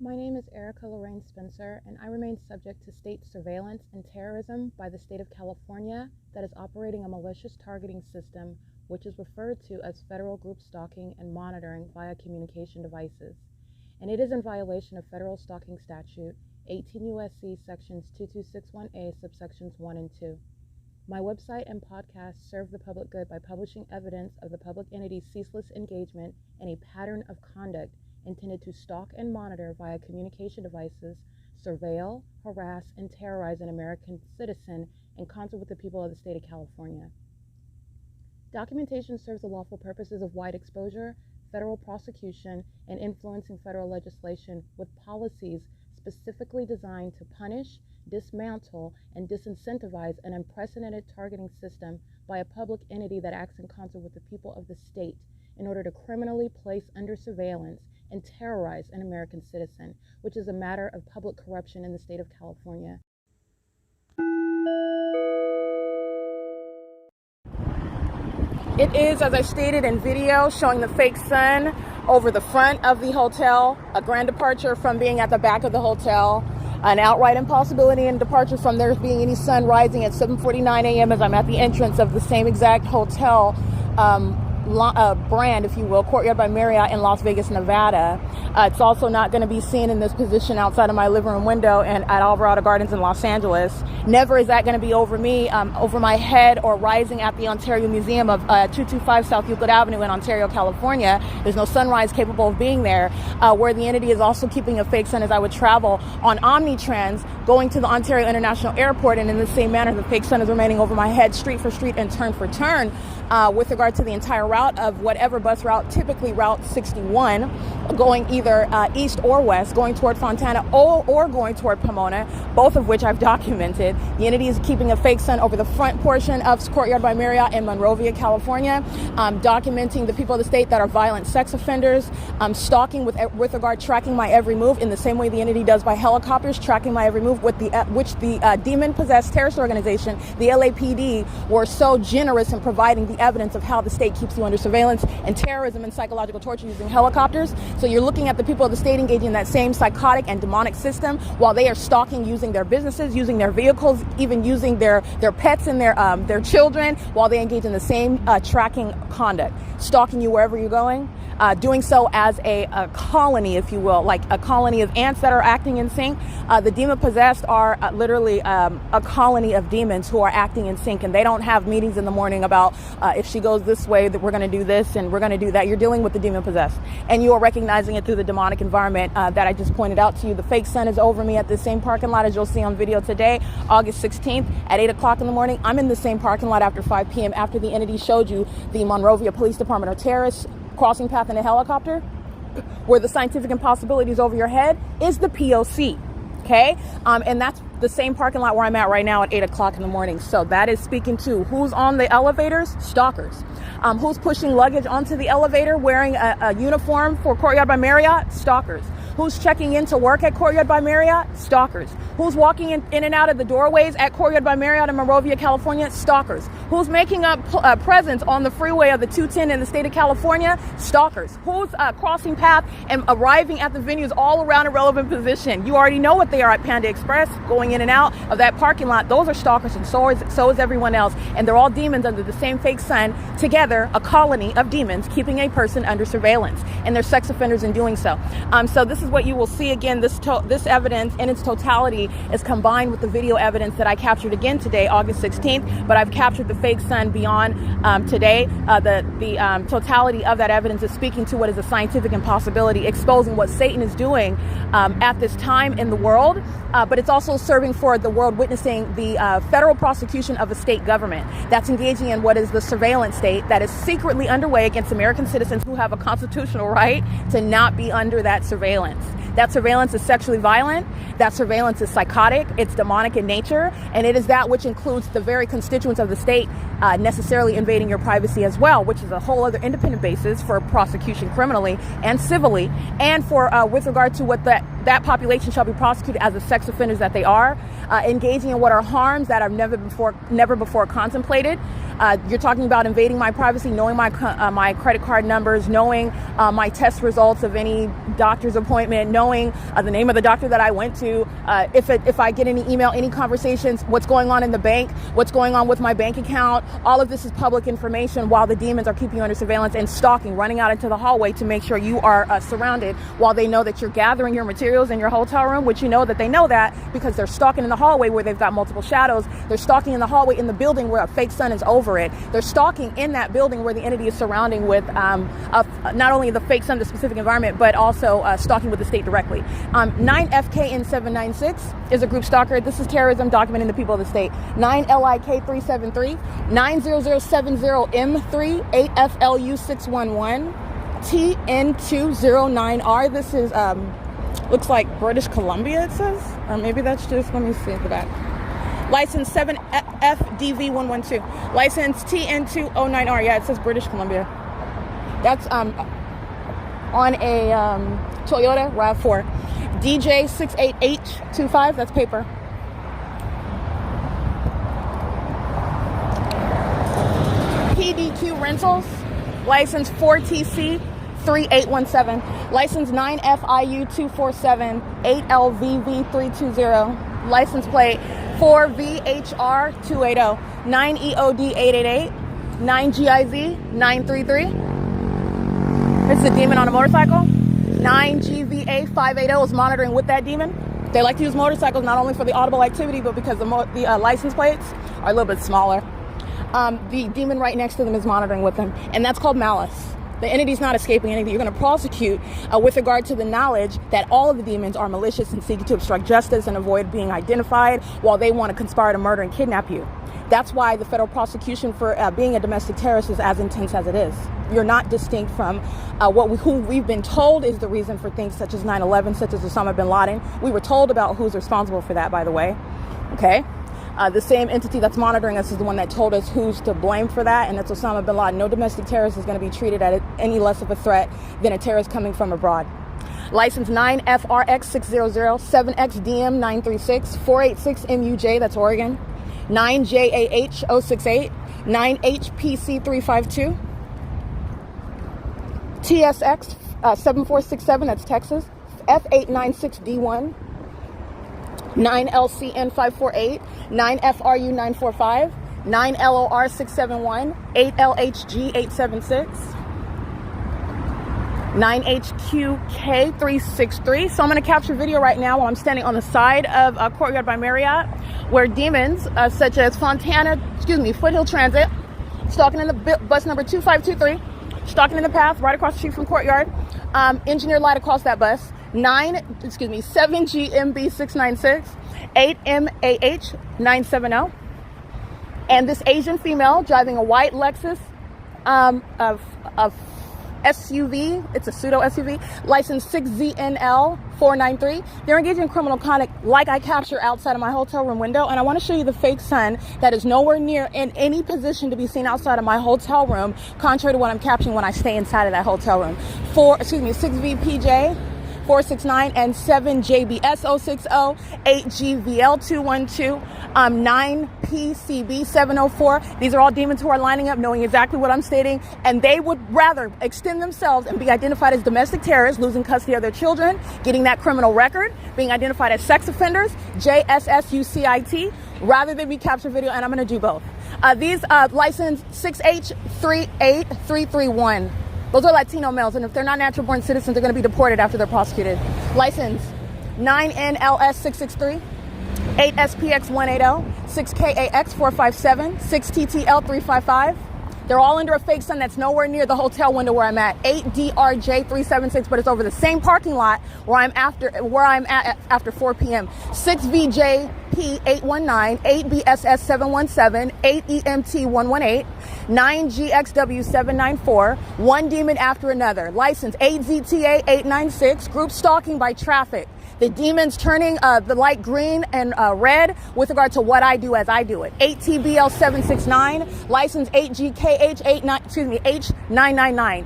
My name is Erica Lorraine Spencer, and I remain subject to state surveillance and terrorism by the state of California that is operating a malicious targeting system, which is referred to as federal group stalking and monitoring via communication devices. And it is in violation of federal stalking statute 18 U.S.C. sections 2261A subsections 1 and 2. My website and podcast serve the public good by publishing evidence of the public entity's ceaseless engagement in a pattern of conduct intended to stalk and monitor via communication devices, surveil, harass, and terrorize an American citizen in concert with the people of the state of California. Documentation serves the lawful purposes of wide exposure, federal prosecution, and influencing federal legislation with policies specifically designed to punish, dismantle, and disincentivize an unprecedented targeting system by a public entity that acts in concert with the people of the state in order to criminally place under surveillance and terrorize an American citizen, which is a matter of public corruption in the state of California. It is, as I stated in video, showing the fake sun over the front of the hotel, a grand departure from being at the back of the hotel, an outright impossibility and departure from there being any sun rising at 7:49 a.m. as I'm at the entrance of the same exact hotel brand, if you will, Courtyard by Marriott in Las Vegas, Nevada. It's also not going to be seen in this position outside of my living room window and at Alvarado Gardens in Los Angeles. Never is that going to be over me, over my head, or rising at the Ontario Museum of 225 South Euclid Avenue in Ontario, California. There's no sunrise capable of being there, where the entity is also keeping a fake sun as I would travel on Omnitrans going to the Ontario International Airport, and in the same manner the fake sun is remaining over my head street for street and turn for turn with regard to the entire route of whatever bus route, typically Route 61, going either east or west, going toward Fontana or going toward Pomona, both of which I've documented. The entity is keeping a fake sun over the front portion of Courtyard by Marriott in MONROVIA, California, documenting the people of the state that are violent sex offenders, stalking with regard tracking my every move in the same way the entity does by helicopters, tracking my every move, with which the demon-possessed terrorist organization, the LAPD, were so generous in providing the evidence of how the state keeps you under surveillance and terrorism and psychological torture using helicopters. So you're looking at the people of the state engaging in that same psychotic and demonic system while they are stalking using their businesses, using their vehicles, even using their pets and their children, while they engage in the same tracking conduct, stalking you wherever you're going, doing so as a colony, if you will, like a colony of ants that are acting in sync. The demon-possessed are literally a colony of demons who are acting in sync, and they don't have meetings in the morning about if she goes this way that we're going to do this and we're going to do that. You're dealing with the demon-possessed, and you are recognizing it through the demonic environment that I just pointed out to you. The fake sun is over me at the same parking lot as you'll see on video today, August 16th at 8 o'clock in the morning. I'm in the same parking lot after 5 p.m. after the entity showed you the MONROVIA Police Department or terrorists crossing path in a helicopter, where the scientific impossibilities over your head is the P.O.C. Okay, and that's the same parking lot where I'm at right now at 8 o'clock in the morning. So that is speaking to who's on the elevators, stalkers. Who's pushing luggage onto the elevator wearing a uniform for Courtyard by Marriott, stalkers. Who's checking in to work at Courtyard by Marriott, stalkers. Who's walking in and out of the doorways at Courtyard by Marriott in MONROVIA, California, stalkers. Who's making up presence on the freeway of the 210 in the state of California, stalkers. Who's crossing path and arriving at the venues all around a relevant position. You already know what they are at Panda Express, going in and out of that parking lot. Those are stalkers, and so is everyone else. And they're all demons under the same fake sun, together, a colony of demons keeping a person under surveillance. And they're sex offenders in doing so. So this is what you will see again. This evidence in its totality is combined with the video evidence that I captured again today, August 16th, but I've captured the fake sun beyond today. The totality of that evidence is speaking to what is a scientific impossibility, exposing what Satan is doing at this time in the world, but it's also serving for the world witnessing the federal prosecution of a state government that's engaging in what is the surveillance state that is secretly underway against American citizens who have a constitutional right to not be under that surveillance. That surveillance is sexually violent. That surveillance is psychotic. It's demonic in nature. And it is that which includes the very constituents of the state necessarily invading your privacy as well, which is a whole other independent basis for prosecution criminally and civilly, and for with regard to what that population shall be prosecuted as the sex offenders that they are, engaging in what are harms that are never before contemplated. You're talking about invading my privacy, knowing my credit card numbers, knowing my test results of any doctor's appointment, knowing the name of the doctor that I went to, if I get any email, any conversations, what's going on in the bank, what's going on with my bank account. All of this is public information while the demons are keeping you under surveillance and stalking, running out into the hallway to make sure you are surrounded while they know that you're gathering your materials in your hotel room, which you know that they know that because they're stalking in the hallway where they've got multiple shadows. They're stalking in the hallway in the building where a fake sun is over it. They're stalking in that building where the entity is surrounding with not only the fake sun, the specific environment, but also stalking with the state directly. 9FKN796 is a group stalker. This is terrorism documenting the people of the state. 9LIK373, 90070M3, 8FLU611, TN209R. This is looks like British Columbia, it says, or maybe that's just, let me see at the back. License 7FDV112. License TN209R. Yeah, it says British Columbia. That's on a Toyota RAV4. DJ68H25. That's paper. PDQ Rentals. License 4TC3817. License 9FIU247. 8LVV320. License plate 4VHR280, 9EOD888, 9GIZ933. This is a demon on a motorcycle. 9GVA580 is monitoring with that demon. They like to use motorcycles not only for the audible activity, but because the license plates are a little bit smaller. The demon right next to them is monitoring with them, and that's called malice. The entity's not escaping anything. You're going to prosecute with regard to the knowledge that all of the demons are malicious and seeking to obstruct justice and avoid being identified while they want to conspire to murder and kidnap you. That's why the federal prosecution for being a domestic terrorist is as intense as it is. You're not distinct from who we've been told is the reason for things such as 9/11, such as Osama bin Laden. We were told about who's responsible for that, by the way. Okay? The same entity that's monitoring us is the one that told us who's to blame for that, and that's Osama bin Laden. No domestic terrorist is going to be treated at any less of a threat than a terrorist coming from abroad. License 9FRX600, 7XDM936, 486MUJ, that's Oregon, 9JAH068, 9HPC352, TSX 7467, that's Texas, F896D1, 9LCN548, 9FRU945, 9LOR671, 8LHG876, 9HQK363. So I'm going to capture video right now while I'm standing on the side of Courtyard by Marriott, where demons such as Foothill Transit, stalking in the bus number 2523, stalking in the path right across the street from Courtyard, engineered light across that bus, 7GMB696, 8MAH970, and this Asian female driving a white Lexus of SUV, it's a pseudo SUV, license 6ZNL493. They're engaging in criminal conduct like I capture outside of my hotel room window, and I want to show you the fake sun that is nowhere near in any position to be seen outside of my hotel room, contrary to what I'm capturing when I stay inside of that hotel room. 6VPJ 469 and 7JBS060, 8GVL212, 9PCB704. These are all demons who are lining up, knowing exactly what I'm stating, and they would rather extend themselves and be identified as domestic terrorists, losing custody of their children, getting that criminal record, being identified as sex offenders, JSSUCIT, rather than be capture video, and I'm going to do both. These license 6H38331. Those are Latino males, and if they're not natural-born citizens, they're going to be deported after they're prosecuted. License 9NLS663, 8SPX180, 6KAX457, 6TTL355. They're all under a fake sun that's nowhere near the hotel window where I'm at. 8DRJ376, but it's over the same parking lot where I'm at after 4 p.m. 6VJP819, 8BSS717, 8EMT118, 9GXW794, one demon after another. License 8ZTA896, group stalking by traffic. The demons turning the light green and red with regard to what I do as I do it. 8TBL769, license 8GKH89, H999,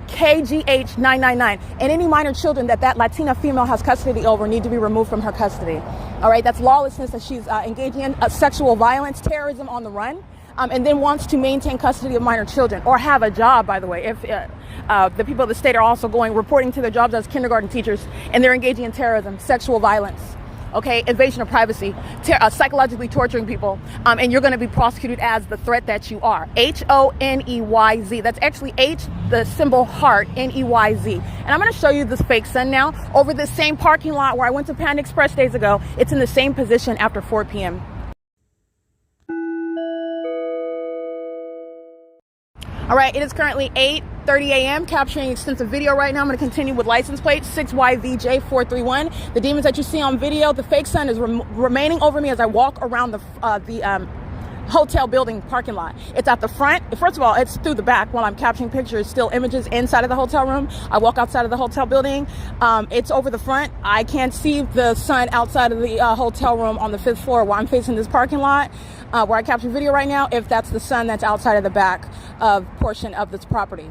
KGH 999. And any minor children that Latina female has custody over need to be removed from her custody. All right, that's lawlessness that she's engaging in, sexual violence, terrorism on the run, and then wants to maintain custody of minor children or have a job, by the way. If the people of the state are also reporting to their jobs as kindergarten teachers, and they're engaging in terrorism, sexual violence, okay, invasion of privacy, psychologically torturing people, and you're going to be prosecuted as the threat that you are. HONEYZ. That's actually H, the symbol heart, NEYZ. And I'm going to show you this fake sun now over this same parking lot where I went to Panda Express days ago. It's in the same position after 4 p.m. All right, it is currently 8:30 a.m. capturing extensive video right now. I'm going to continue with license plate 6YVJ431. The demons that you see on video, the fake sun is remaining over me as I walk around the hotel building parking lot. It's at the front. First of all, it's through the back while I'm capturing pictures, still images inside of the hotel room. I walk outside of the hotel building. It's over the front. I can't see the sun outside of the hotel room on the 5th floor while I'm facing this parking lot where I capture video right now, if that's the sun that's outside of the back portion of this property.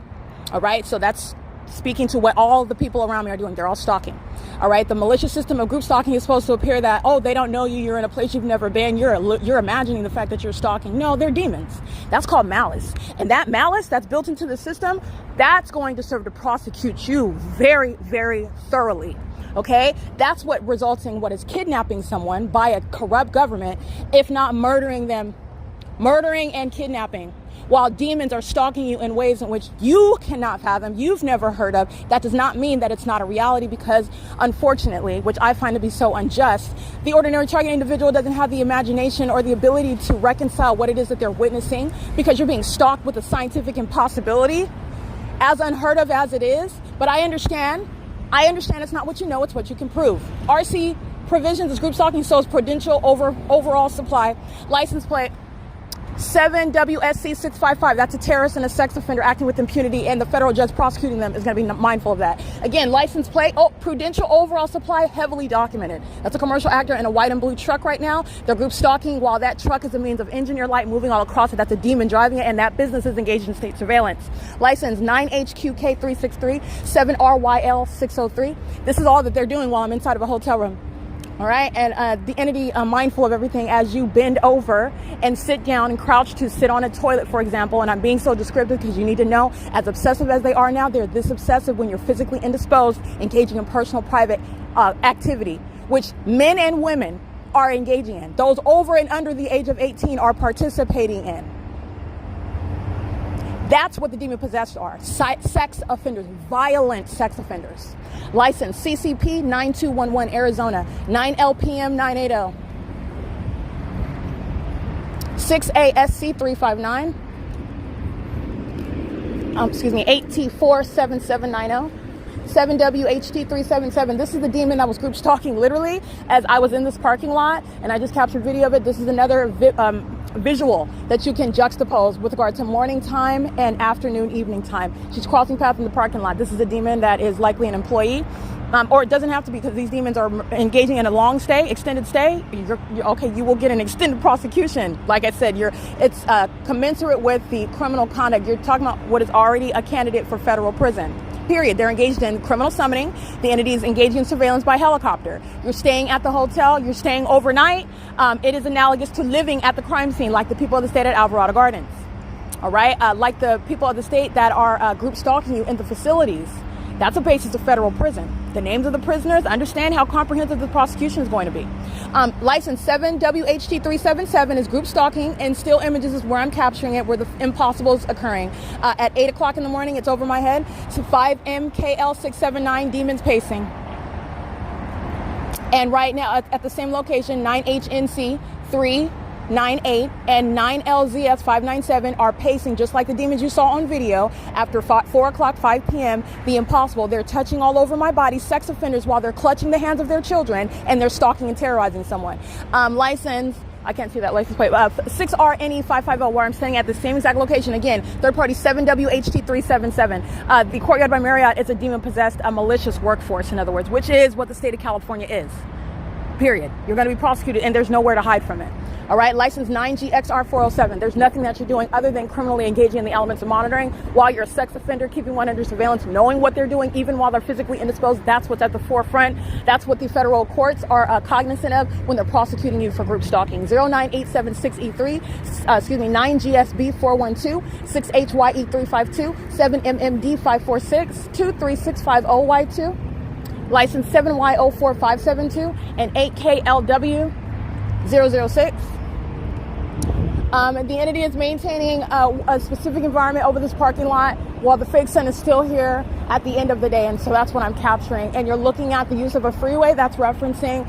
All right, so that's speaking to what all the people around me are doing. They're all stalking. All right, the malicious system of group stalking is supposed to appear that, oh, they don't know you, you're in a place you've never been, you're imagining the fact that you're stalking. No, they're demons. That's called malice. And that malice that's built into the system, that's going to serve to prosecute you very, very thoroughly. Okay, that's what results in what is kidnapping someone by a corrupt government, if not murdering them, murdering and kidnapping, while demons are stalking you in ways in which you cannot fathom, you've never heard of. That does not mean that it's not a reality, because unfortunately, which I find to be so unjust, the ordinary target individual doesn't have the imagination or the ability to reconcile what it is that they're witnessing, because you're being stalked with a scientific impossibility, as unheard of as it is. But I understand it's not what you know, it's what you can prove. RC provisions is group stalking, so is prudential overall supply. License plate 7WSC 655. That's a terrorist and a sex offender acting with impunity, and the federal judge prosecuting them is going to be mindful of that. Again, license plate, prudential overall supply, heavily documented. That's a commercial actor in a white and blue truck right now. They're group stalking while that truck is a means of engineer light moving all across it. That's a demon driving it, and that business is engaged in state surveillance. License 9HQK363 7RYL 603. This is all that they're doing while I'm inside of a hotel room. All right, and the entity mindful of everything as you bend over and sit down and crouch to sit on a toilet, for example. And I'm being so descriptive because you need to know, as obsessive as they are now, they're this obsessive when you're physically indisposed, engaging in personal, private activity, which men and women are engaging in. Those over and under the age of 18 are participating in. That's what the demon possessed are. Sex offenders, violent sex offenders. License CCP 9211 Arizona 9LPM 980 6ASC 359 8T4 7790 7WHT 377. This is the demon that was group stalking literally as I was in this parking lot, and I just captured video of it. This is another visual that you can juxtapose with regard to morning time and afternoon, evening time. She's crossing paths in the parking lot. This is a demon that is likely an employee, or it doesn't have to be, because these demons are engaging in a long stay, extended stay. You're okay, you will get an extended prosecution. Like I said, it's commensurate with the criminal conduct. You're talking about what is already a candidate for federal prison. Period. They're engaged in criminal summoning. The entity is engaging in surveillance by helicopter. You're staying at the hotel. You're staying overnight. It is analogous to living at the crime scene, like the people of the state at Alvarado Gardens. All right? Like the people of the state that are group stalking you in the facilities. That's a basis of federal prison. The names of the prisoners, understand how comprehensive the prosecution is going to be. License 7WHT377 is group stalking, and still images is where I'm capturing it, where the impossible is occurring. At 8 o'clock in the morning, it's over my head. So 5MKL679, demons pacing. And right now, at the same location, 9HNC 398 and 9LZS 597 are pacing just like the demons you saw on video after 4 o'clock, 5 p.m. The impossible. They're touching all over my body, sex offenders, while they're clutching the hands of their children, and they're stalking and terrorizing someone. License, I can't see that license plate, 6RNE550, where I'm staying at the same exact location. Again, third party 7WHT377. The Courtyard by Marriott is a demon-possessed, malicious workforce, in other words, which is what the state of California is. period. You're going to be prosecuted, and there's nowhere to hide from it. All right, license 9GXR407. There's nothing that you're doing other than criminally engaging in the elements of monitoring while you're a sex offender, keeping one under surveillance, knowing what they're doing, even while they're physically indisposed. That's what's at the forefront. That's what the federal courts are cognizant of when they're prosecuting you for group stalking. 09876E3, 9GSB412, 6HYE352, 7MMD546, 23650Y2, license 7Y04572, and 8KLW006. The entity is maintaining a specific environment over this parking lot while the fake sun is still here at the end of the day, and so that's what I'm capturing. And you're looking at the use of a freeway that's referencing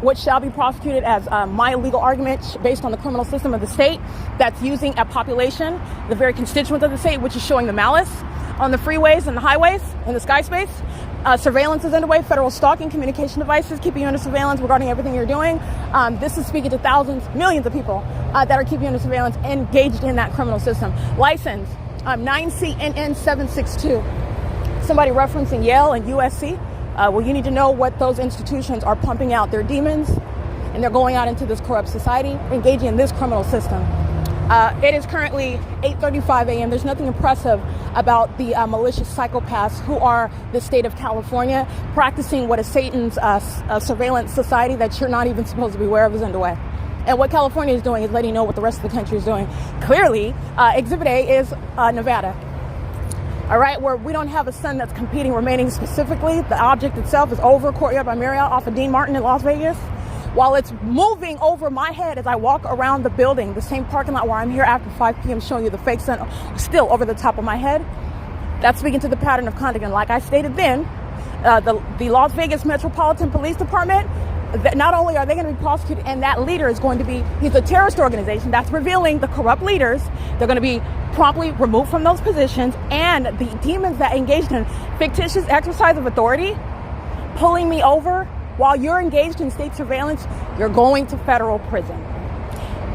what shall be prosecuted as my legal argument based on the criminal system of the state that's using a population, the very constituents of the state, which is showing the malice on the freeways and the highways and the sky space. Surveillance is underway, federal stalking, communication devices, keeping you under surveillance regarding everything you're doing. This is speaking to thousands, millions of people that are keeping you under surveillance, engaged in that criminal system. License 9CNN762. Somebody referencing Yale and U.S.C. Well, you need to know what those institutions are pumping out their demons, and they're going out into this corrupt society, engaging in this criminal system. It is currently 8:35 a.m. There's nothing impressive about the malicious psychopaths who are the state of California practicing what is Satan's surveillance society that you're not even supposed to be aware of is underway. And what California is doing is letting you know what the rest of the country is doing. Clearly, Exhibit A is Nevada. All right, where we don't have a sun that's competing, remaining specifically. The object itself is over Courtyard by Marriott off of Dean Martin in Las Vegas. While it's moving over my head as I walk around the building, the same parking lot where I'm here after 5 p.m. showing you the fake sun still over the top of my head, that's speaking to the pattern of conduct. And like I stated then, the Las Vegas Metropolitan Police Department, not only are they going to be prosecuted, and that leader is going to be, he's a terrorist organization that's revealing the corrupt leaders. They're going to be promptly removed from those positions, and the demons that engaged in fictitious exercise of authority, pulling me over, while you're engaged in state surveillance, you're going to federal prison.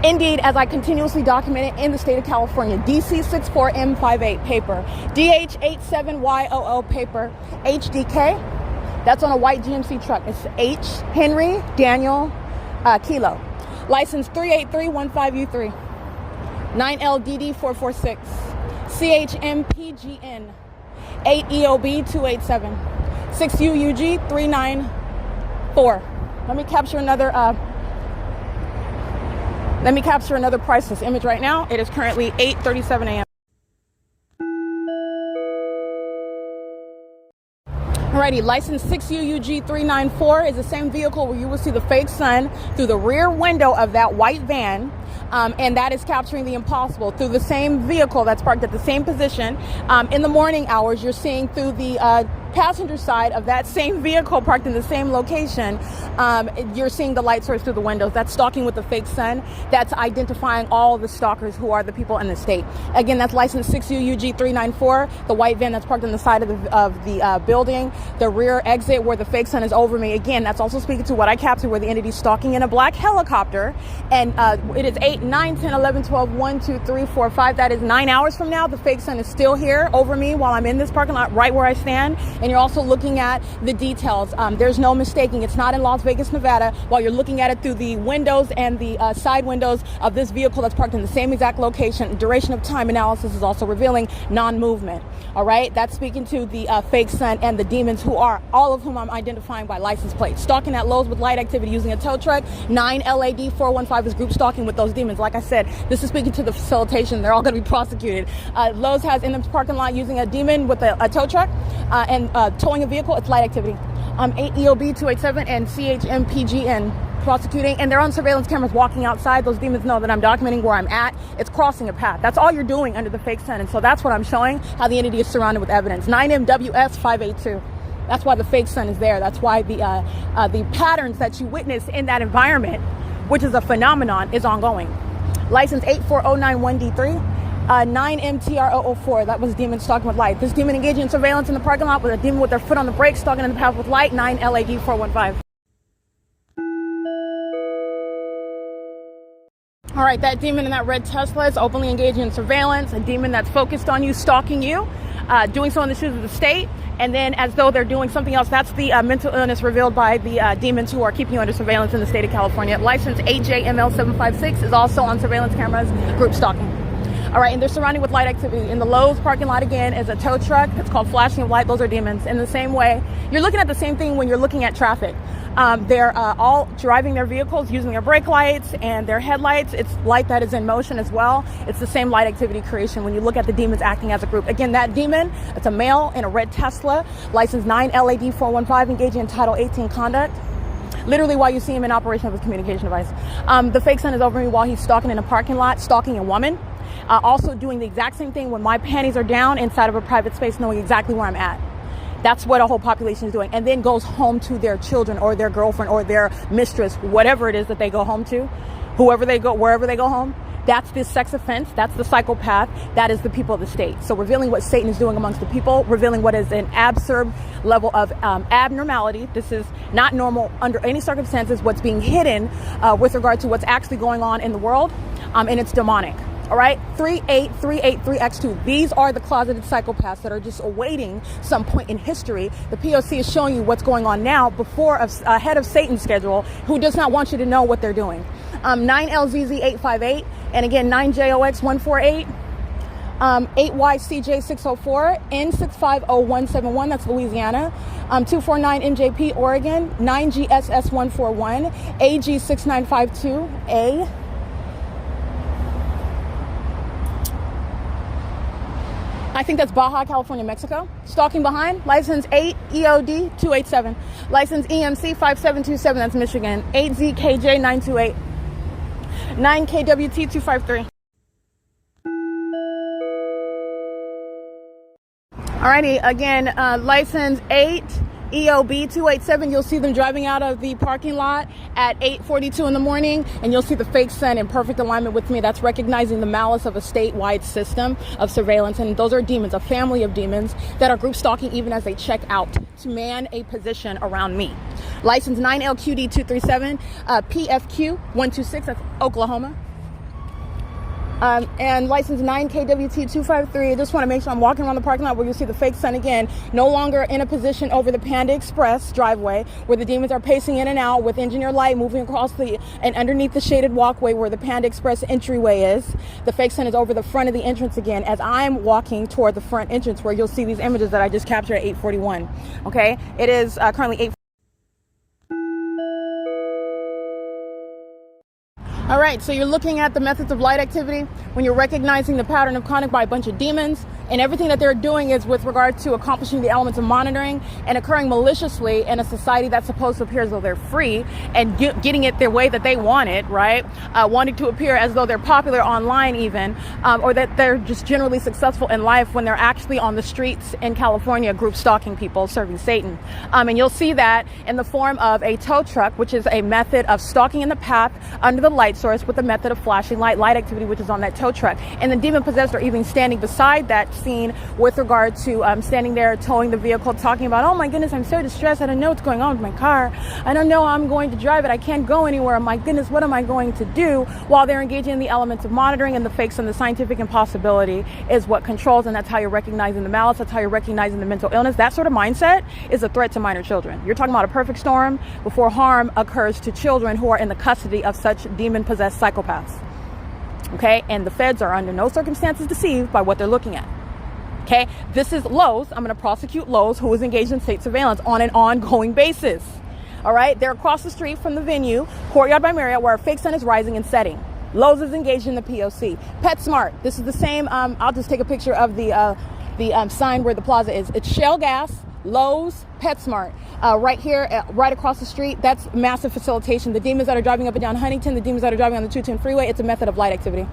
Indeed, as I continuously documented in the state of California, DC64M58 paper, DH87YOO paper, HDK, that's on a white GMC truck. It's H. Henry Daniel Kilo. License 38315U3, 9LDD446, CHMPGN, 8EOB287, 6UUG394. Let me capture another priceless image right now. It is currently 8:37 a.m. Alrighty, license 6UUG394 is the same vehicle where you will see the fake sun through the rear window of that white van. And that is capturing the impossible through the same vehicle that's parked at the same position. In the morning hours, you're seeing through the passenger side of that same vehicle parked in the same location, you're seeing the light source through the windows. That's stalking with the fake sun. That's identifying all the stalkers who are the people in the state. Again, that's license 6UUG394, the white van that's parked on the side of the building, the rear exit where the fake sun is over me. Again, that's also speaking to what I captured where the entity is stalking in a black helicopter. And it is 8, 9, 10, 11, 12, 1, 2, 3, 4, 5. That is 9 hours from now. The fake sun is still here over me while I'm in this parking lot right where I stand. And you're also looking at the details. There's no mistaking. It's not in Las Vegas, Nevada, while you're looking at it through the windows and the side windows of this vehicle that's parked in the same exact location. Duration of time analysis is also revealing non-movement. All right, that's speaking to the fake sun and the demons who are, all of whom I'm identifying by license plate. Stalking at Lowe's with light activity using a tow truck. 9LAD415 is group stalking with those demons. Like I said, this is speaking to the facilitation. They're all going to be prosecuted. Lowe's has in the parking lot using a demon with a tow truck and towing a vehicle. It's light activity. 8EOB287 and CHMPGN prosecuting, and they're on surveillance cameras walking outside. Those demons know that I'm documenting where I'm at. It's crossing a path. That's all you're doing under the fake sun, and so that's what I'm showing, how the entity is surrounded with evidence. 9MWS582. That's why the fake sun is there. That's why the patterns that you witness in that environment, which is a phenomenon, is ongoing. License 84091D3. 9MTR004, that was demon stalking with light. This demon engaging in surveillance in the parking lot with a demon with their foot on the brake, stalking in the path with light. 9LAD415. All right, that demon in that red Tesla is openly engaging in surveillance, a demon that's focused on you, stalking you. doing so in the shoes of the state, and then as though they're doing something else. That's the mental illness revealed by the demons who are keeping you under surveillance in the state of California. License AJML756 is also on surveillance cameras, group stalking. All right, and they're surrounded with light activity. In the Lowe's parking lot, again, is a tow truck. It's called flashing of light. Those are demons. In the same way, you're looking at the same thing when you're looking at traffic. They're all driving their vehicles using their brake lights and their headlights. It's light that is in motion as well. It's the same light activity creation when you look at the demons acting as a group. Again, that demon, it's a male in a red Tesla, license 9LAD415, engaging in Title 18 conduct. Literally while you see him in operation of his communication device. The fake son is over me while he's stalking in a parking lot, stalking a woman. Also doing the exact same thing when my panties are down inside of a private space, knowing exactly where I'm at. That's what a whole population is doing. And then goes home to their children or their girlfriend or their mistress, whatever it is that they go home to, wherever they go home. That's the sex offense. That's the psychopath. That is the people of the state. So revealing what Satan is doing amongst the people, revealing what is an absurd level of abnormality. This is not normal under any circumstances. What's being hidden with regard to what's actually going on in the world, and it's demonic. All right, 38383X2. These are the closeted psychopaths that are just awaiting some point in history. The P.O.C is showing you what's going on now before ahead of Satan's schedule, who does not want you to know what they're doing. 9LZZ858, and again 9JOX148, 8YCJ604, N650171. That's Louisiana. 249NJP Oregon, 9GSS141, AG6952A. I think that's Baja, California, Mexico. Stalking behind, license 8EOD287. License EMC5727, that's Michigan. 8ZKJ928. 9KWT253. Alrighty, again, license 8EOB287. You'll see them driving out of the parking lot at 8:42 in the morning, and you'll see the fake son in perfect alignment with me. That's recognizing the malice of a statewide system of surveillance, and those are demons, a family of demons that are group stalking even as they check out to man a position around me. License 9LQD237, PFQ126, that's Oklahoma. And license 9KWT253. I just want to make sure I'm walking around the parking lot where you'll see the fake son again, no longer in a position over the Panda Express driveway where the demons are pacing in and out with engineer light moving across and underneath the shaded walkway where the Panda Express entryway is. The fake son is over the front of the entrance again as I'm walking toward the front entrance where you'll see these images that I just captured at 8:41. Okay, it is currently 8. All right, so you're looking at the methods of light activity when you're recognizing the pattern of conduct by a bunch of demons, and everything that they're doing is with regard to accomplishing the elements of monitoring and occurring maliciously in a society that's supposed to appear as though they're free and getting it their way that they want it, right? Wanting to appear as though they're popular online even, or that they're just generally successful in life when they're actually on the streets in California group stalking people, serving Satan. And you'll see that in the form of a tow truck, which is a method of stalking in the path under the light source with the method of flashing light activity, which is on that tow truck. And the demon possessed are even standing beside that scene with regard to standing there towing the vehicle, talking about, oh my goodness, I'm so distressed, I don't know what's going on with my car, I don't know how I'm going to drive it, I can't go anywhere, my goodness, what am I going to do? While they're engaging in the elements of monitoring, and the fakes and the scientific impossibility is what controls, and that's how you're recognizing the malice, that's how you're recognizing the mental illness. That sort of mindset is a threat to minor children. You're talking about a perfect storm before harm occurs to children who are in the custody of such demon-possessed psychopaths. Okay, and the feds are under no circumstances deceived by what they're looking at. Okay, this is Lowe's. I'm going to prosecute Lowe's, who is engaged in state surveillance on an ongoing basis. All right, they're across the street from the venue, Courtyard by Marriott, where a fake sun is rising and setting. Lowe's is engaged in the P.O.C. PetSmart. This is the same. I'll just take a picture of the sign where the plaza is. It's Shell Gas, Lowe's, PetSmart. Right here, right across the street, that's massive facilitation. The demons that are driving up and down Huntington, the demons that are driving on the 210 freeway, it's a method of light activity.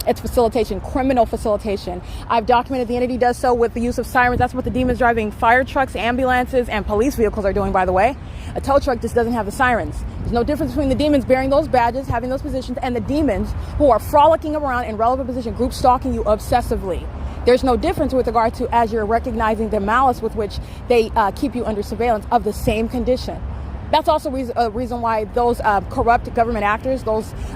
It's facilitation, criminal facilitation. I've documented the entity does so with the use of sirens. That's what the demons driving fire trucks, ambulances, and police vehicles are doing, by the way. A tow truck just doesn't have the sirens. There's no difference between the demons bearing those badges, having those positions, and the demons who are frolicking around in relevant position, group stalking you obsessively. There's no difference with regard to as you're recognizing the malice with which they keep you under surveillance of the same condition. That's also a reason why those corrupt government actors,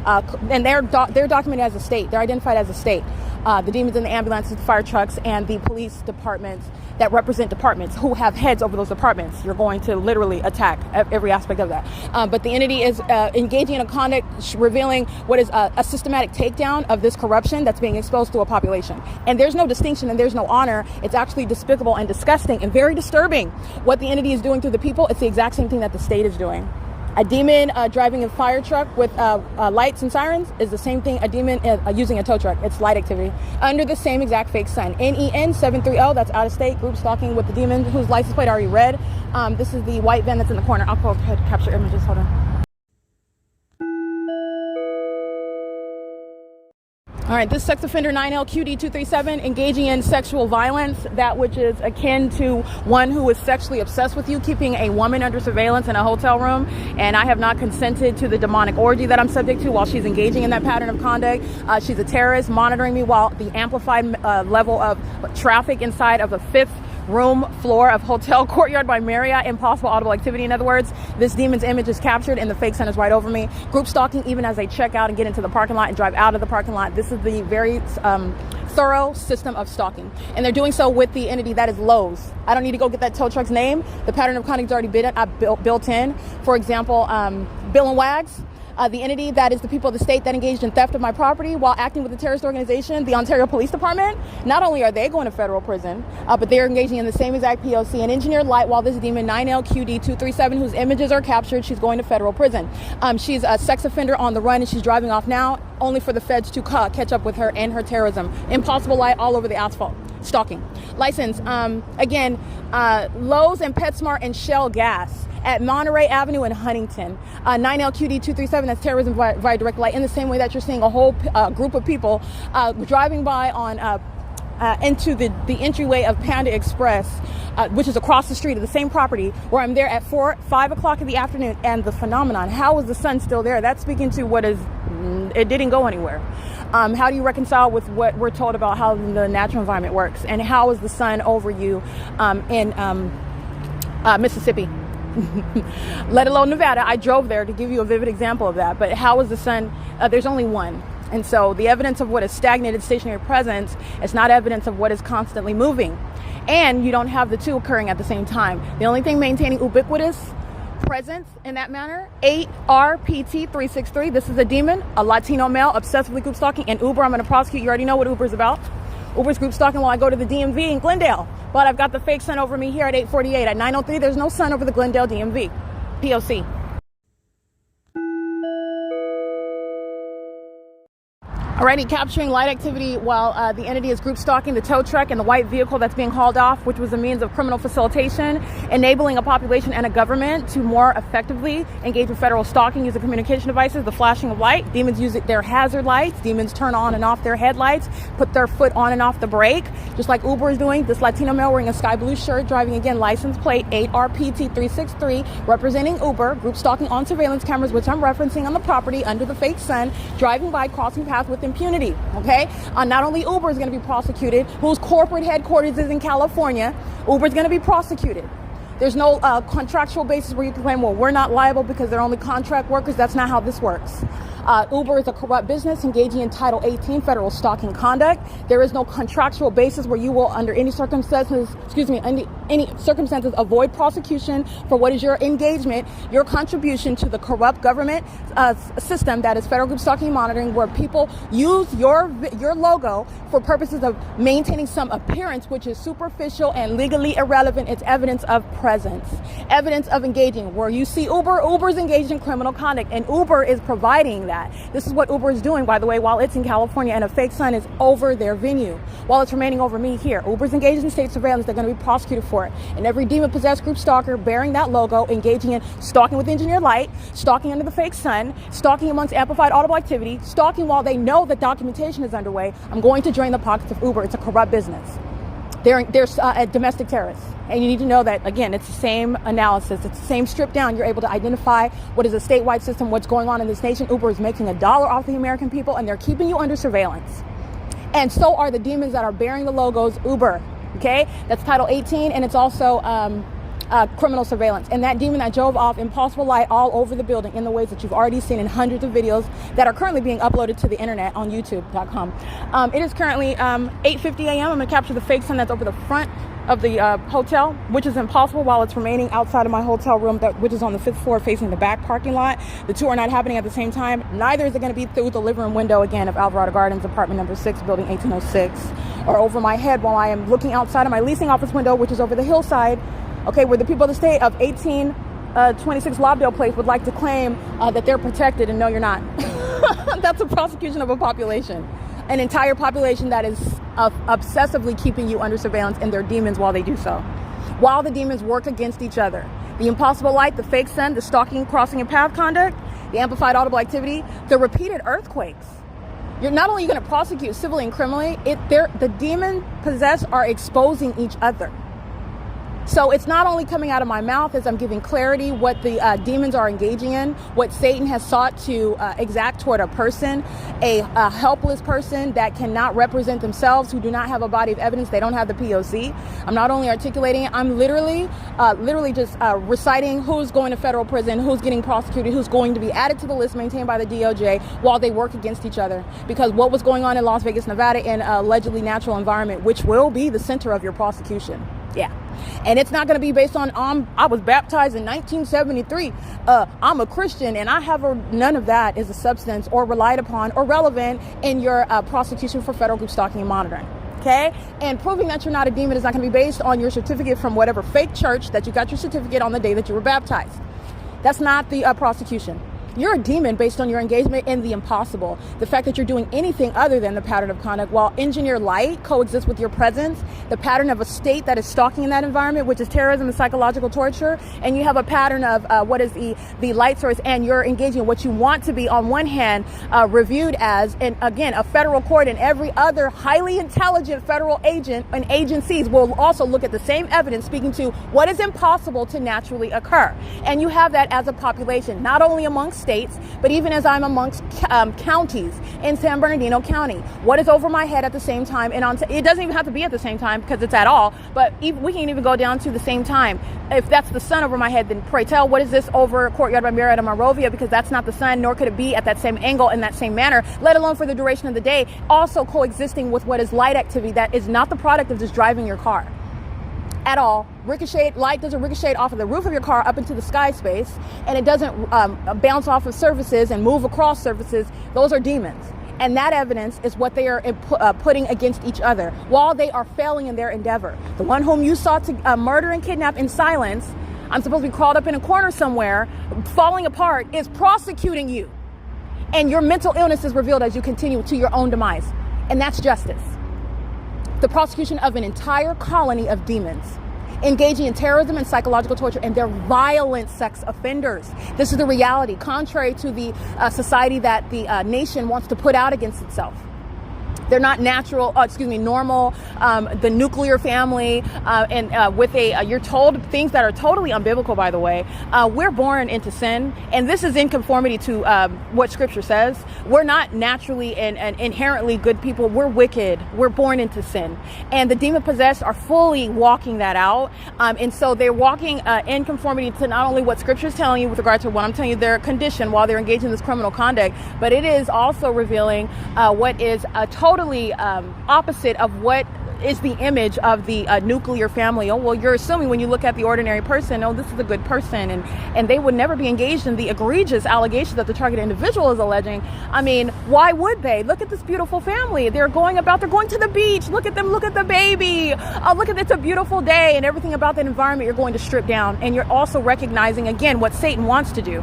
and they're documented as a state. They're identified as a state. The demons in the ambulances, the fire trucks, and the police departments that represent departments who have heads over those departments. You're going to literally attack every aspect of that. But the entity is engaging in a conduct revealing what is a systematic takedown of this corruption that's being exposed to a population. And there's no distinction and there's no honor. It's actually despicable and disgusting and very disturbing what the entity is doing to the people. It's the exact same thing that the state is doing. A demon driving a fire truck with lights and sirens is the same thing a demon using a tow truck. It's light activity under the same exact fake sun. NEN 730, that's out of state, group stalking with the demon whose license plate already read. This is the white van that's in the corner. I'll go ahead and capture images. Hold on. All right, this sex offender 9LQD237 engaging in sexual violence, that which is akin to one who is sexually obsessed with you, keeping a woman under surveillance in a hotel room, and I have not consented to the demonic orgy that I'm subject to while she's engaging in that pattern of conduct. She's a terrorist monitoring me while the amplified level of traffic inside of a 5th room floor of Hotel Courtyard by Marriott, impossible audible activity. In other words, this demon's image is captured and the fake sun is right over me. Group stalking even as they check out and get into the parking lot and drive out of the parking lot. This is the very thorough system of stalking. And they're doing so with the entity that is Lowe's. I don't need to go get that tow truck's name. The pattern of conduct is already built in. For example, Bill and Wags. The entity that is the people of the state that engaged in theft of my property while acting with the terrorist organization, the Ontario Police Department. Not only are they going to federal prison, but they're engaging in the same exact P.O.C. and engineered light while this demon 9LQD237, whose images are captured, she's going to federal prison. She's a sex offender on the run and she's driving off now, only for the feds to catch up with her and her terrorism. Impossible light all over the asphalt. Stalking. License, again, Lowe's and PetSmart and Shell Gas at Monterey Avenue in Huntington. 9LQD237, that's terrorism via direct light, in the same way that you're seeing a whole group of people driving by on into the entryway of Panda Express, which is across the street of the same property, where I'm there at 5 o'clock in the afternoon, and the phenomenon, how is the sun still there? That's speaking to what is, it didn't go anywhere. How do you reconcile with what we're told about how the natural environment works? And how is the sun over you in Mississippi? Let alone Nevada. I drove there to give you a vivid example of that. But how is the sun? There's only one. And so the evidence of what is stagnated stationary presence is not evidence of what is constantly moving. And you don't have the two occurring at the same time. The only thing maintaining ubiquitous presence in that manner, 8RPT363. This is a demon, a Latino male, obsessively group stalking, and Uber. I'm going to prosecute. You already know what Uber is about. Uber's group stalking while I go to the DMV in Glendale. But I've got the fake sun over me here at 8:48. At 9:03, there's no sun over the Glendale DMV. P.O.C. Alrighty, capturing light activity while the entity is group stalking the tow truck and the white vehicle that's being hauled off, which was a means of criminal facilitation, enabling a population and a government to more effectively engage with federal stalking using communication devices, the flashing of light. Demons use their hazard lights. Demons turn on and off their headlights, put their foot on and off the brake, just like Uber is doing. This Latino male wearing a sky blue shirt, driving again license plate 8RPT363, representing Uber, group stalking on surveillance cameras, which I'm referencing on the property under the fake sun, driving by, crossing paths with impunity. Okay, not only Uber is going to be prosecuted, whose corporate headquarters is in California. Uber is going to be prosecuted. There's no contractual basis where you can claim, well, we're not liable because they're only contract workers. That's not how this works. Uber is a corrupt business engaging in Title 18 federal stalking conduct. There is no contractual basis where you will, under any circumstances, any circumstances, avoid prosecution for what is your engagement, your contribution to the corrupt government system that is federal group stalking monitoring, where people use your logo for purposes of maintaining some appearance which is superficial and legally irrelevant. It's evidence of presence, evidence of engaging. Where you see Uber's engaged in criminal conduct, and Uber is providing that. This is what Uber is doing, by the way, while it's in California and a fake sun is over their venue, while it's remaining over me here. Uber's engaged in state surveillance. They're going to be prosecuted for it. And every demon-possessed group stalker bearing that logo, engaging in stalking with engineered light, stalking under the fake sun, stalking amongst amplified audible activity, stalking while they know that documentation is underway, I'm going to drain the pockets of Uber. It's a corrupt business. They're domestic terrorists. And you need to know that, again, it's the same analysis. It's the same strip down. You're able to identify what is a statewide system, what's going on in this nation. Uber is making $1 off the American people, and they're keeping you under surveillance. And so are the demons that are bearing the logos Uber. Okay? That's Title 18, and it's also criminal surveillance. And that demon that drove off impossible light all over the building in the ways that you've already seen in hundreds of videos that are currently being uploaded to the internet on youtube.com. It is currently 8:50 a.m. I'm going to capture the fake sun that's over the front of the hotel, which is impossible while it's remaining outside of my hotel room, which is on the 5th floor facing the back parking lot. The two are not happening at the same time. Neither is it going to be through the living room window again of Alvarado Gardens, apartment number 6, building 1806, or over my head while I am looking outside of my leasing office window, which is over the hillside, okay, where the people of the state of 1826 Lobdell Place would like to claim that they're protected, and no, you're not. That's a prosecution of a population, an entire population that is obsessively keeping you under surveillance, and their demons while they do so. While the demons work against each other. The impossible light, the fake sun, the stalking, crossing, and path conduct, the amplified audible activity, the repeated earthquakes. You're not only going to prosecute civilly and criminally, the demon possessed are exposing each other. So it's not only coming out of my mouth as I'm giving clarity what the demons are engaging in, what Satan has sought to exact toward a person, a helpless person that cannot represent themselves, who do not have a body of evidence. They don't have the P.O.C. I'm not only articulating it, I'm literally just reciting who's going to federal prison, who's getting prosecuted, who's going to be added to the list maintained by the DOJ while they work against each other. Because what was going on in Las Vegas, Nevada, in an allegedly natural environment, which will be the center of your prosecution. Yeah. And it's not going to be based on, I was baptized in 1973. I'm a Christian, and I have none of that is a substance or relied upon or relevant in your prosecution for federal group stalking and monitoring. Okay? And proving that you're not a demon is not going to be based on your certificate from whatever fake church that you got your certificate on the day that you were baptized. That's not the prosecution. You're a demon based on your engagement in the impossible. The fact that you're doing anything other than the pattern of conduct while engineered light coexists with your presence, the pattern of a state that is stalking in that environment, which is terrorism and psychological torture, and you have a pattern of what is the light source, and you're engaging in what you want to be, on one hand, reviewed as, and again, a federal court and every other highly intelligent federal agent and agencies will also look at the same evidence speaking to what is impossible to naturally occur. And you have that as a population, not only amongst states, but even as I'm amongst counties in San Bernardino County. What is over my head at the same time? And it doesn't even have to be at the same time because it's at all, but we can even go down to the same time. If that's the sun over my head, then pray tell, what is this over Courtyard by Marriott and MONROVIA? Because that's not the sun, nor could it be at that same angle in that same manner, let alone for the duration of the day, also coexisting with what is light activity that is not the product of just driving your car at all. Light doesn't ricochet off of the roof of your car up into the sky space, and it doesn't bounce off of surfaces and move across surfaces. Those are demons. And that evidence is what they are putting against each other while they are failing in their endeavor. The one whom you sought to murder and kidnap in silence, I'm supposed to be crawled up in a corner somewhere, falling apart, is prosecuting you. And your mental illness is revealed as you continue to your own demise. And that's justice. The prosecution of an entire colony of demons engaging in terrorism and psychological torture, and they're violent sex offenders. This is the reality, contrary to the society that the nation wants to put out against itself. They're not normal, the nuclear family, and with you're told things that are totally unbiblical, by the way. We're born into sin, and this is in conformity to what Scripture says. We're not naturally and inherently good people. We're wicked. We're born into sin. And the demon-possessed are fully walking that out. And so they're walking in conformity to not only what Scripture is telling you with regard to what I'm telling you, their condition while they're engaged in this criminal conduct, but it is also revealing what is totally opposite of what is the image of the nuclear family. Oh, well, you're assuming when you look at the ordinary person, oh, this is a good person, and they would never be engaged in the egregious allegations that the target individual is alleging. I mean, why would they? Look at this beautiful family. They're going to the beach. Look at them. Look at the baby. Look at it's a beautiful day, and everything about that environment you're going to strip down. And you're also recognizing, again, what Satan wants to do.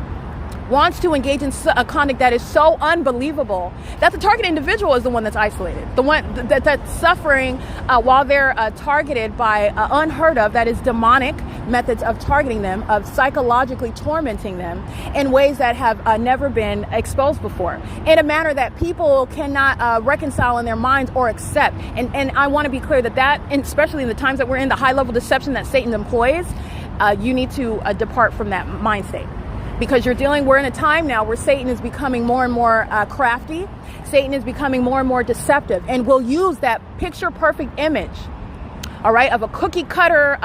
Wants to engage in a conduct that is so unbelievable that the target individual is the one that's isolated, the one that's suffering while they're targeted by unheard of, that is demonic methods of targeting them, of psychologically tormenting them in ways that have never been exposed before, in a manner that people cannot reconcile in their minds or accept. And I want to be clear that and especially in the times that we're in, the high-level deception that Satan employs, you need to depart from that mind state. Because we're in a time now where Satan is becoming more and more crafty. Satan is becoming more and more deceptive, and will use that picture perfect image all right, of a cookie cutter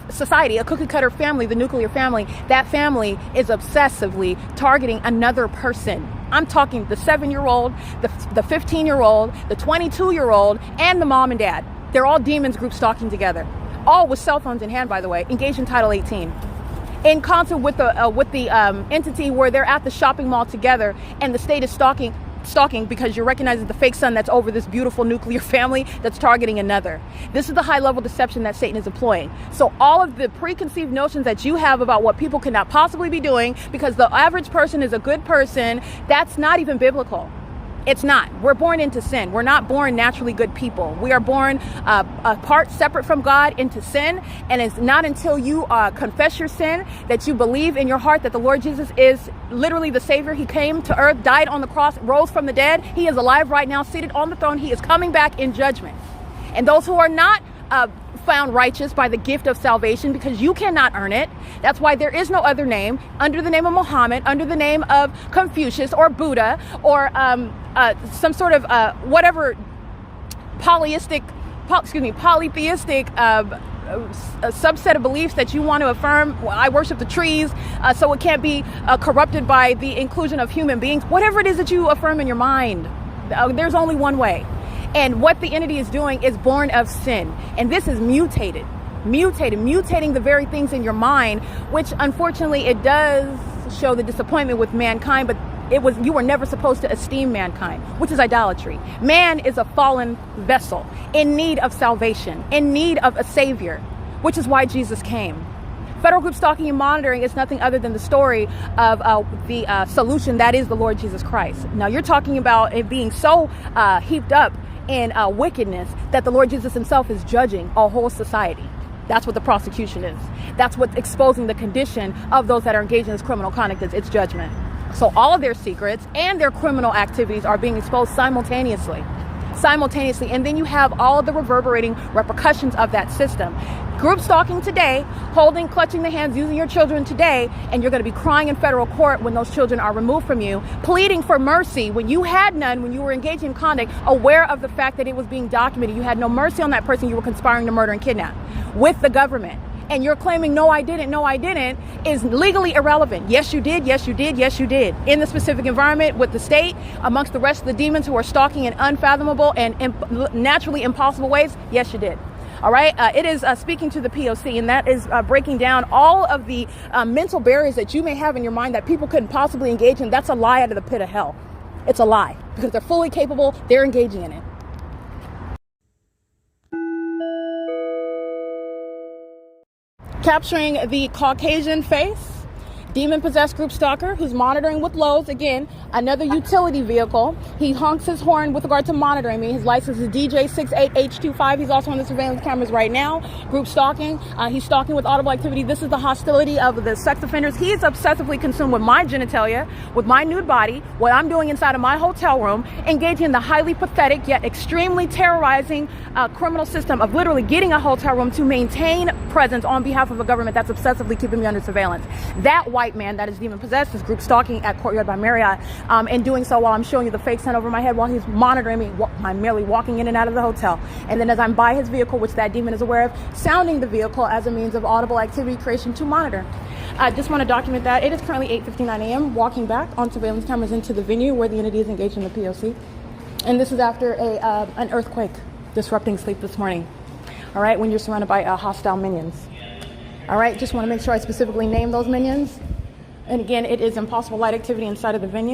society, a cookie cutter family, the nuclear family. That family is obsessively targeting another person. I'm talking the 7-year-old, the 15-year-old, the 22-year-old, and the mom and dad. They're all demons group stalking together, all with cell phones in hand, by the way, engaged in Title 18. In concert with the entity where they're at the shopping mall together, and the state is stalking because you're recognizing the fake son that's over this beautiful nuclear family that's targeting another. This is the high-level deception that Satan is employing. So all of the preconceived notions that you have about what people cannot possibly be doing because the average person is a good person, that's not even biblical. It's not. We're born into sin. We're not born naturally good people. We are born apart, separate from God, into sin. And it's not until you confess your sin, that you believe in your heart that the Lord Jesus is literally the Savior. He came to earth, died on the cross, rose from the dead. He is alive right now, seated on the throne. He is coming back in judgment. And those who are not found righteous by the gift of salvation, because you cannot earn it. That's why there is no other name under the name of Muhammad, under the name of Confucius or Buddha or some sort of whatever polytheistic subset of beliefs that you want to affirm. I worship the trees, so it can't be corrupted by the inclusion of human beings. Whatever it is that you affirm in your mind, there's only one way. And what the entity is doing is born of sin. And this is mutating the very things in your mind, which unfortunately it does show the disappointment with mankind, but you were never supposed to esteem mankind, which is idolatry. Man is a fallen vessel in need of salvation, in need of a savior, which is why Jesus came. Federal group stalking and monitoring is nothing other than the story of the solution that is the Lord Jesus Christ. Now you're talking about it being so heaped up in wickedness that the Lord Jesus himself is judging a whole society. That's what the prosecution is. That's what's exposing the condition of those that are engaged in this criminal conduct. It's judgment. So all of their secrets and their criminal activities are being exposed simultaneously. And then you have all of the reverberating repercussions of that system. Group stalking today, clutching the hands, using your children today, and you're going to be crying in federal court when those children are removed from you, pleading for mercy when you had none, when you were engaged in conduct, aware of the fact that it was being documented. You had no mercy on that person you were conspiring to murder and kidnap with the government. And you're claiming, no, I didn't, is legally irrelevant. Yes, you did. In the specific environment with the state, amongst the rest of the demons who are stalking in unfathomable and naturally impossible ways, yes, you did. All right. It is speaking to the P.O.C, and that is breaking down all of the mental barriers that you may have in your mind that people couldn't possibly engage in. That's a lie out of the pit of hell. It's a lie because they're fully capable. They're engaging in it. Capturing the Caucasian face, demon-possessed group stalker who's monitoring with Lowe's. Again, another utility vehicle. He honks his horn with regard to monitoring me. His license is DJ68H25. He's also on the surveillance cameras right now. Group stalking. He's stalking with audible activity. This is the hostility of the sex offenders. He is obsessively consumed with my genitalia, with my nude body, what I'm doing inside of my hotel room, engaging in the highly pathetic yet extremely terrorizing criminal system of literally getting a hotel room to maintain presence on behalf of a government that's obsessively keeping me under surveillance. That white man that is demon possessed is group stalking at Courtyard by Marriott, and doing so while I'm showing you the fake sun over my head while he's monitoring me. I'm merely walking in and out of the hotel, and then as I'm by his vehicle, which that demon is aware of, sounding the vehicle as a means of audible activity creation to monitor. I just want to document that. It is currently 8:59 a.m. walking back on surveillance cameras into the venue where the entity is engaged in the P.O.C. And this is after an earthquake disrupting sleep this morning. All right, when you're surrounded by hostile minions. All right, just want to make sure I specifically name those minions. And again, it is impossible light activity inside of the venue.